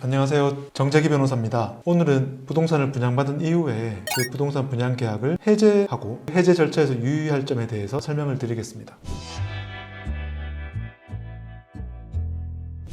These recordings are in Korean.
안녕하세요. 정재기 변호사입니다. 오늘은 부동산을 분양받은 이후에 그 부동산 분양 계약을 해제하고 해제 절차에서 유의할 점에 대해서 설명을 드리겠습니다.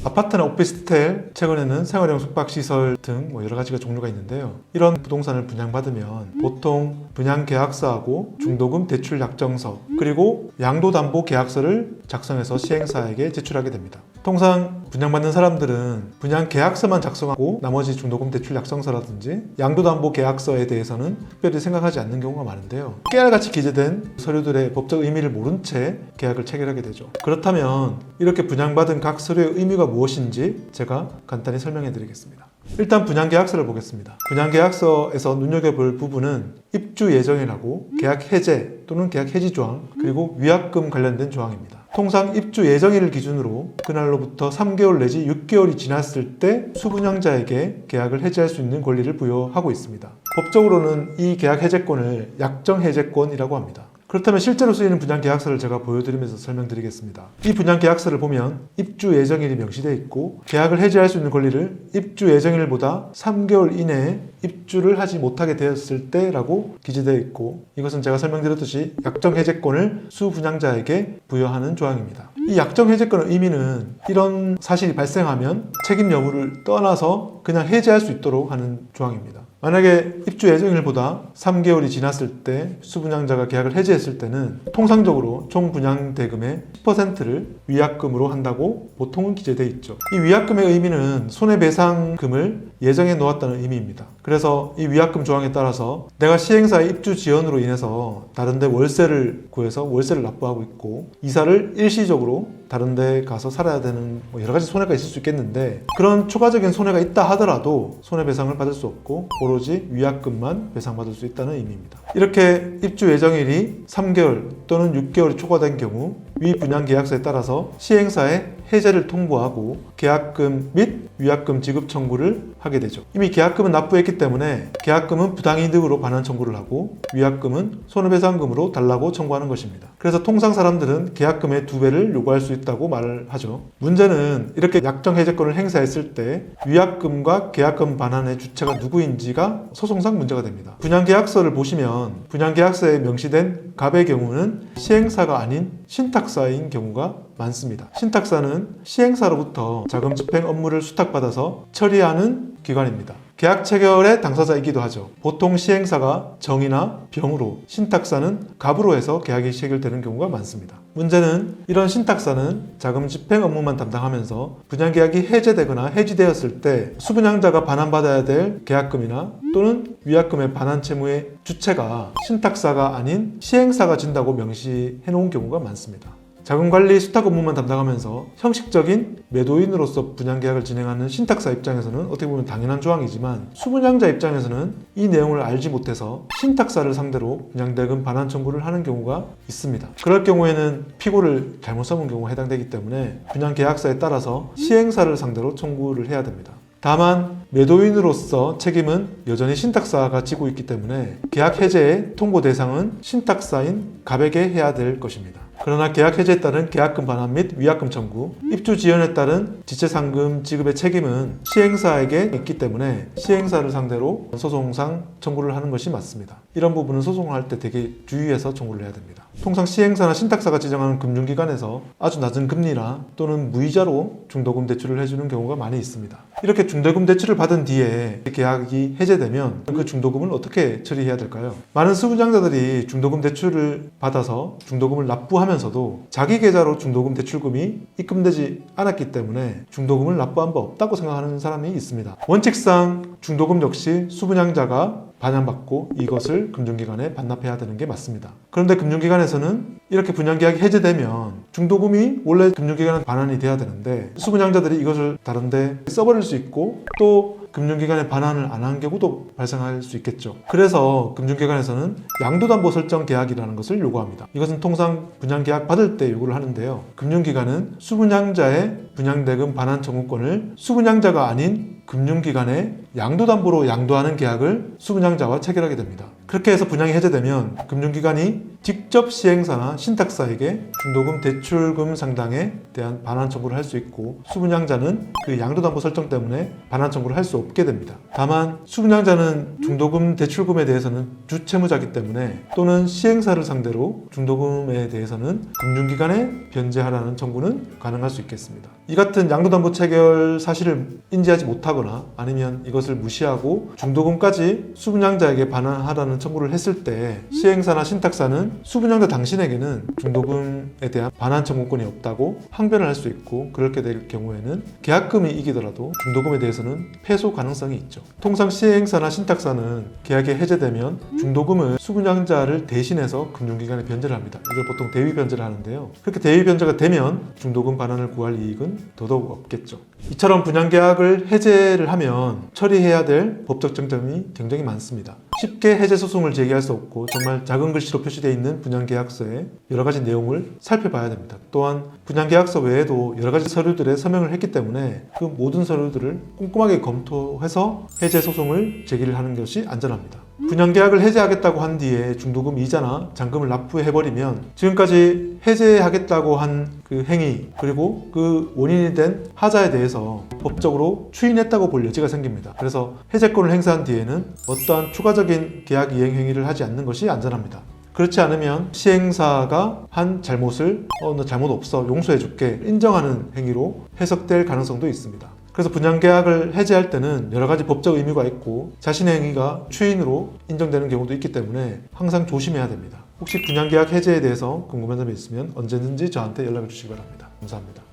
아파트나 오피스텔, 최근에는 생활형 숙박시설 등 여러 가지가 종류가 있는데요. 이런 부동산을 분양받으면 보통 분양계약서하고 중도금 대출 약정서 그리고 양도담보 계약서를 작성해서 시행사에게 제출하게 됩니다. 통상 분양받는 사람들은 분양계약서만 작성하고 나머지 중도금 대출 약정서라든지 양도담보 계약서에 대해서는 특별히 생각하지 않는 경우가 많은데요. 깨알같이 기재된 서류들의 법적 의미를 모른 채 계약을 체결하게 되죠. 그렇다면 이렇게 분양받은 각 서류의 의미가 무엇인지 제가 간단히 설명해 드리겠습니다. 일단 분양계약서를 보겠습니다. 분양계약서에서 눈여겨볼 부분은 입주 예정이라고 계약 해제 또는 계약 해지 조항 그리고 위약금 관련된 조항입니다. 통상 입주 예정일을 기준으로 그날로부터 3개월 내지 6개월이 지났을 때 수분양자에게 계약을 해지할 수 있는 권리를 부여하고 있습니다. 법적으로는 이 계약 해제권을 약정 해제권이라고 합니다. 그렇다면 실제로 쓰이는 분양계약서를 제가 보여드리면서 설명드리겠습니다. 이 분양계약서를 보면 입주 예정일이 명시되어 있고 계약을 해지할 수 있는 권리를 입주 예정일보다 3개월 이내에 입주를 하지 못하게 되었을 때라고 기재되어 있고, 이것은 제가 설명드렸듯이 약정 해제권을 수분양자에게 부여하는 조항입니다. 이 약정 해제권의 의미는 이런 사실이 발생하면 책임 여부를 떠나서 그냥 해제할 수 있도록 하는 조항입니다. 만약에 입주 예정일보다 3개월이 지났을 때 수분양자가 계약을 해지했을 때는 통상적으로 총 분양 대금의 10%를 위약금으로 한다고 보통은 기재되어 있죠. 이 위약금의 의미는 손해배상금을 예정해 놓았다는 의미입니다. 그래서 이 위약금 조항에 따라서 내가 시행사의 입주 지연으로 인해서 다른 데 월세를 구해서 월세를 납부하고 있고 이사를 일시적으로 다른 데 가서 살아야 되는 여러 가지 손해가 있을 수 있겠는데, 그런 추가적인 손해가 있다 하더라도 손해배상을 받을 수 없고 오로지 위약금만 배상받을 수 있다는 의미입니다. 이렇게 입주 예정일이 3개월 또는 6개월이 초과된 경우 위 분양계약서에 따라서 시행사에 해제를 통보하고 계약금 및 위약금 지급 청구를 하게 되죠. 이미 계약금은 납부했기 때문에 계약금은 부당이득으로 반환 청구를 하고 위약금은 손해배상금으로 달라고 청구하는 것입니다. 그래서 통상 사람들은 계약금의 2배를 요구할 수 있다고 말을 하죠. 문제는 이렇게 약정 해제권을 행사했을 때 위약금과 계약금 반환의 주체가 누구인지가 소송상 문제가 됩니다. 분양계약서를 보시면 분양계약서에 명시된 갑의 경우는 시행사가 아닌 신탁사인 경우가 많습니다. 신탁사는 시행사로부터 자금 집행 업무를 수탁받아서 처리하는 기관입니다. 계약 체결의 당사자이기도 하죠. 보통 시행사가 정이나 병으로, 신탁사는 갑으로 해서 계약이 체결되는 경우가 많습니다. 문제는 이런 신탁사는 자금 집행 업무만 담당하면서 분양계약이 해제되거나 해지되었을 때 수분양자가 반환받아야 될 계약금이나 또는 위약금의 반환 채무의 주체가 신탁사가 아닌 시행사가 진다고 명시해 놓은 경우가 많습니다. 자금관리 수탁 업무만 담당하면서 형식적인 매도인으로서 분양계약을 진행하는 신탁사 입장에서는 어떻게 보면 당연한 조항이지만 수분양자 입장에서는 이 내용을 알지 못해서 신탁사를 상대로 분양대금 반환 청구를 하는 경우가 있습니다. 그럴 경우에는 피고를 잘못 써본 경우가 해당되기 때문에 분양계약서에 따라서 시행사를 상대로 청구를 해야 됩니다. 다만 매도인으로서 책임은 여전히 신탁사가 지고 있기 때문에 계약 해제의 통보 대상은 신탁사인 갑에게 해야 될 것입니다. 그러나 계약 해제에 따른 계약금 반환 및 위약금 청구, 입주 지연에 따른 지체상금 지급의 책임은 시행사에게 있기 때문에 시행사를 상대로 소송상 청구를 하는 것이 맞습니다. 이런 부분은 소송을 할 때 되게 주의해서 청구를 해야 됩니다. 통상 시행사나 신탁사가 지정하는 금융기관에서 아주 낮은 금리나 또는 무이자로 중도금 대출을 해주는 경우가 많이 있습니다. 이렇게 중도금 대출을 받은 뒤에 계약이 해제되면 그 중도금을 어떻게 처리해야 될까요? 많은 수분양자들이 중도금 대출을 받아서 중도금을 납부하면서도 자기 계좌로 중도금 대출금이 입금되지 않았기 때문에 중도금을 납부한 바 없다고 생각하는 사람이 있습니다. 원칙상 중도금 역시 수분양자가 반환받고 이것을 금융기관에 반납해야 되는 게 맞습니다. 그런데 금융기관에서는 이렇게 분양계약이 해제되면 중도금이 원래 금융기관에 반환이 돼야 되는데 수분양자들이 이것을 다른데 써버릴 수 있고 또 금융기관에 반환을 안 한 경우도 발생할 수 있겠죠. 그래서 금융기관에서는 양도담보 설정 계약이라는 것을 요구합니다. 이것은 통상 분양계약 받을 때 요구를 하는데요. 금융기관은 수분양자의 분양대금 반환 청구권을 수분양자가 아닌 금융기관에 양도담보로 양도하는 계약을 수분양자와 체결하게 됩니다. 그렇게 해서 분양이 해제되면 금융기관이 직접 시행사나 신탁사에게 중도금 대출금 상당에 대한 반환 청구를 할 수 있고 수분양자는 그 양도담보 설정 때문에 반환 청구를 할 수 없게 됩니다. 다만 수분양자는 중도금 대출금에 대해서는 주채무자이기 때문에 또는 시행사를 상대로 중도금에 대해서는 금융기관에 변제하라는 청구는 가능할 수 있겠습니다. 이 같은 양도담보 체결 사실을 인지하지 못하거나 아니면 이것을 무시하고 중도금까지 수분양자에게 반환하라는 청구를 했을 때 시행사나 신탁사는 수분양자 당신에게는 중도금에 대한 반환 청구권이 없다고 항변을 할 수 있고, 그렇게 될 경우에는 계약금이 이기더라도 중도금에 대해서는 패소 가능성이 있죠. 통상 시행사나 신탁사는 계약이 해제되면 중도금을 수분양자를 대신해서 금융기관에 변제를 합니다. 이걸 보통 대위 변제를 하는데요. 그렇게 대위 변제가 되면 중도금 반환을 구할 이익은 더더욱 없겠죠. 이처럼 분양계약을 해제를 하면 처리해야 될 법적 쟁점이 굉장히 많습니다. 쉽게 해제 소송을 제기할 수 없고 정말 작은 글씨로 표시되어 있는 분양계약서에 여러 가지 내용을 살펴봐야 됩니다. 또한 분양계약서 외에도 여러 가지 서류들에 서명을 했기 때문에 그 모든 서류들을 꼼꼼하게 검토해서 해제 소송을 제기를 하는 것이 안전합니다. 분양계약을 해제하겠다고 한 뒤에 중도금 이자나 잔금을 납부해버리면 지금까지 해제하겠다고 한 그 행위 그리고 그 원인이 된 하자에 대해서 법적으로 추인했다고 볼 여지가 생깁니다. 그래서 해제권을 행사한 뒤에는 어떠한 추가적인 계약 이행 행위를 하지 않는 것이 안전합니다. 그렇지 않으면 시행사가 한 잘못을 너 잘못 없어 용서해줄게 인정하는 행위로 해석될 가능성도 있습니다. 그래서 분양계약을 해제할 때는 여러 가지 법적 의무가 있고 자신의 행위가 추인으로 인정되는 경우도 있기 때문에 항상 조심해야 됩니다. 혹시 분양계약 해제에 대해서 궁금한 점이 있으면 언제든지 저한테 연락을 주시기 바랍니다. 감사합니다.